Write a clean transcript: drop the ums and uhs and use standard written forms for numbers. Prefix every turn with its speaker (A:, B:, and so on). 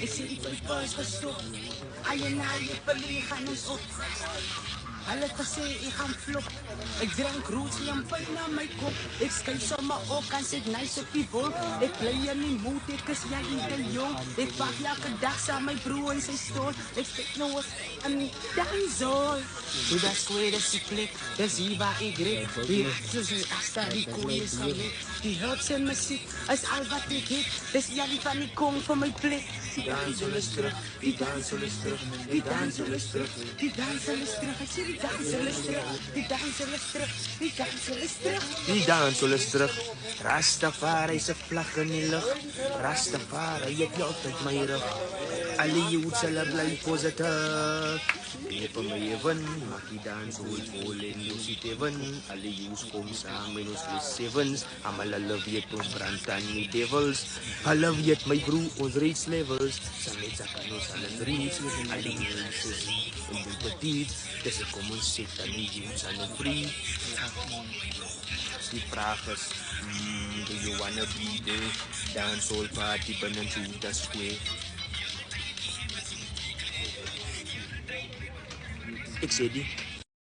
A: Ik zie die twee boys gestopt. Ai en ai, ik belegen ons op. Hulle het gesê ek gaan flop. Ek drank rood champagne na my kop. Ek skryf sommer op en sit nice op die wolk. Ek bly in die moed, ek is jy te jong. Ek wag elke dag saam my broer in sy stoel. Ek steek nou eens aan die dansol. Hoe dat square, dat is die plek, dat is hier waar ik reed. Die actors is asta, die kooi is gelet. Die huts en muziek is al wat ik heb. Dus jullie van die kom van mijn plek. Die dansel is terug, die dansel is terug, die dansel is terug, die dansel is terug. Ik zie die dansel is terug, die dansel is terug, die dansel is terug.
B: Die dansel is terug. Rastafari se vlag in die lug. Rastafari, jy het altyd my rug. Alle youths hulle bly positief. Jy van my even, maak die dans vol vol en los die teven. Alle youths kom saam en ons is sevens. Amal hulle weet ons brand aan die devils. Hulle weet my broer, ons reeds levels. Saam met kan ons alles reach. Alle youths is in die petit. Dis kom ons sit aan die youths aan die free. Die vraag is, do you wanna be the dancehall party binne Juda Square? Ik zei die.